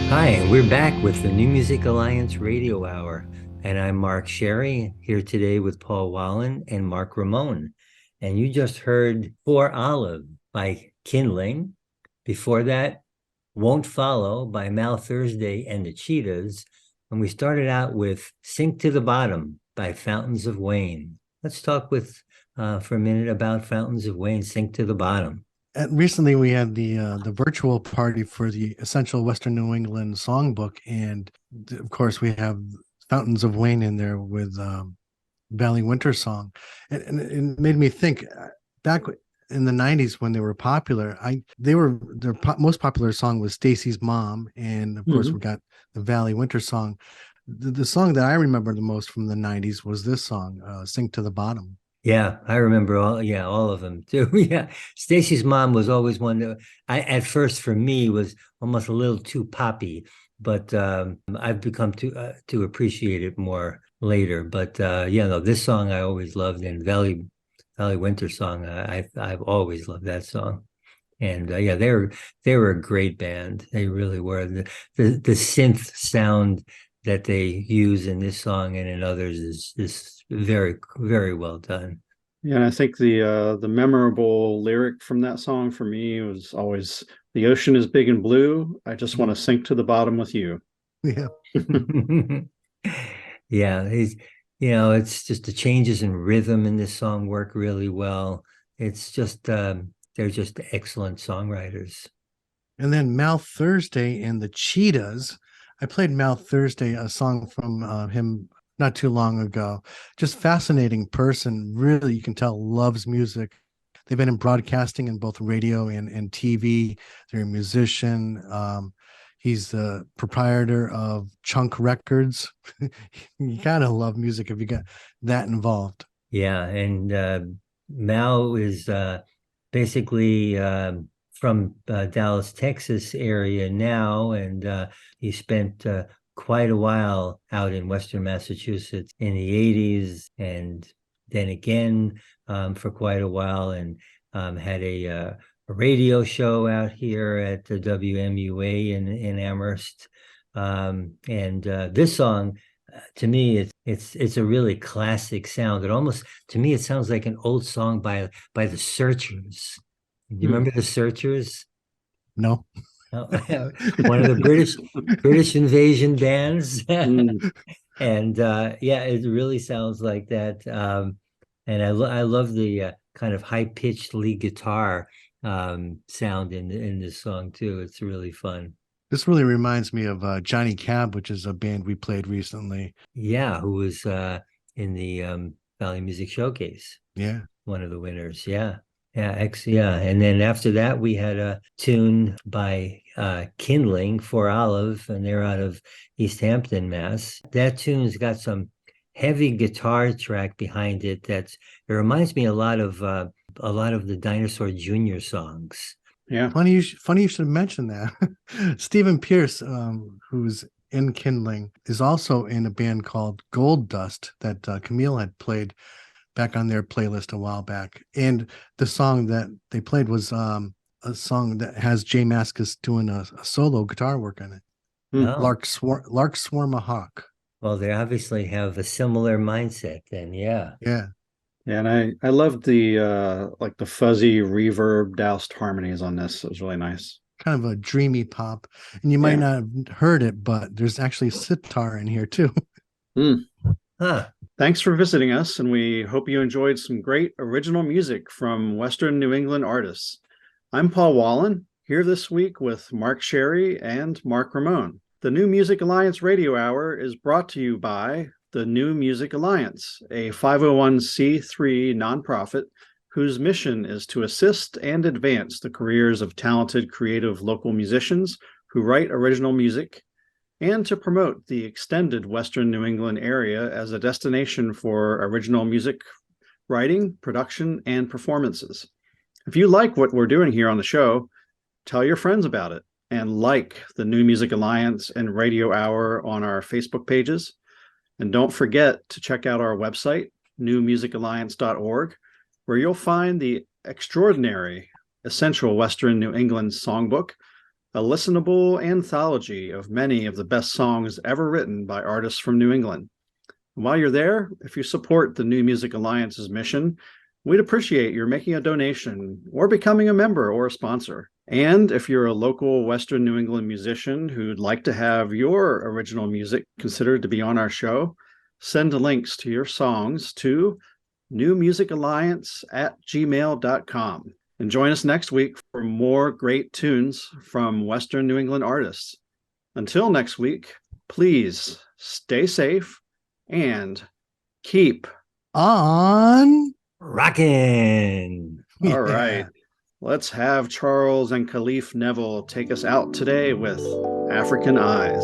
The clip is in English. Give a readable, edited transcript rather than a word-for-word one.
Hi, and we're back with the New Music Alliance Radio Hour. And I'm Mark Sherry, here today with Paul Wallen and Mark Ramone. And you just heard For Olive by Kindling. Before that, Won't Follow by Mal Thursday and the Cheetahs. And we started out with Sink to the Bottom by Fountains of Wayne. Let's talk for a minute about Fountains of Wayne, Sink to the Bottom. Recently, we had the virtual party for the Essential Western New England Songbook, and of course, we have Fountains of Wayne in there with Valley Winter Song, and it made me think back in the '90s when they were popular. Their most popular song was Stacy's Mom, and of course, we got the Valley Winter Song. The song that I remember the most from the '90s was this song, "Sink to the Bottom." Yeah, I remember all of them too. Yeah. Stacy's Mom was always one that at first for me was almost a little too poppy, but I've become to appreciate it more later. But this song I always loved, and Valley Winter Song, I've always loved that song. And they were a great band. They really were. The synth sound that they use in this song and in others is very, very well done. Yeah, and I think the memorable lyric from that song for me was always, "The ocean is big and blue. I just want to sink to the bottom with you." Yeah. Yeah, it's just the changes in rhythm in this song work really well. It's just they're just excellent songwriters. And then Mal Thursday and the Cheetahs. I played Mal Thursday, a song from him not too long ago. Just fascinating person. Really, you can tell loves music. They've been in broadcasting in both radio and TV. They're a musician. He's the proprietor of Chunk Records. You gotta love music if you got that involved. Yeah, and Mal is basically from Dallas, Texas area now, and he spent quite a while out in Western Massachusetts in the 80s, and then again for quite a while, and had a radio show out here at the WMUA in Amherst. And this song, to me, it's a really classic sound. It almost, to me, it sounds like an old song by the Searchers. Do you remember the Searchers? No. One of the British invasion bands. And it really sounds like that. And I love the kind of high-pitched lead guitar sound in this song too. It's really fun. This really reminds me of Johnny Cab, which is a band we played recently. Yeah, who was in the Valley Music Showcase. Yeah. One of the winners. Yeah. Yeah. And then after that, we had a tune by Kindling for Olive, and they're out of East Hampton, Mass. That tune's got some heavy guitar track behind it. It reminds me a lot of the Dinosaur Jr. songs. Yeah. Funny you should mention that. Stephen Pierce, who's in Kindling, is also in a band called Gold Dust that Camille had played back on their playlist a while back. And the song that they played was a song that has Jay Mascis doing a solo guitar work on it. Oh. Lark Swarm a Hawk. Well, they obviously have a similar mindset then. Yeah. Yeah. Yeah, and I loved the like the fuzzy reverb doused harmonies on this. It was really nice. Kind of a dreamy pop. And you might not have heard it, but there's actually sitar in here too. Huh. Thanks for visiting us, and we hope you enjoyed some great original music from Western New England artists. I'm Paul Wallen, here this week with Mark Sherry and Mark Ramone. The New Music Alliance Radio Hour is brought to you by the New Music Alliance, a 501c3 nonprofit whose mission is to assist and advance the careers of talented, creative local musicians who write original music, and to promote the extended Western New England area as a destination for original music writing, production, and performances. If you like what we're doing here on the show, tell your friends about it, and like the New Music Alliance and Radio Hour on our Facebook pages. And don't forget to check out our website, newmusicalliance.org, where you'll find the extraordinary Essential Western New England Songbook, a listenable anthology of many of the best songs ever written by artists from New England. And while you're there, if you support the New Music Alliance's mission, we'd appreciate your making a donation or becoming a member or a sponsor. And if you're a local Western New England musician who'd like to have your original music considered to be on our show, send links to your songs to newmusicalliance@gmail.com. And join us next week for more great tunes from Western New England artists. Until next week, please stay safe and keep on Rockin'. All right. Let's have Charles and Khalif Neville take us out today with African Eyes.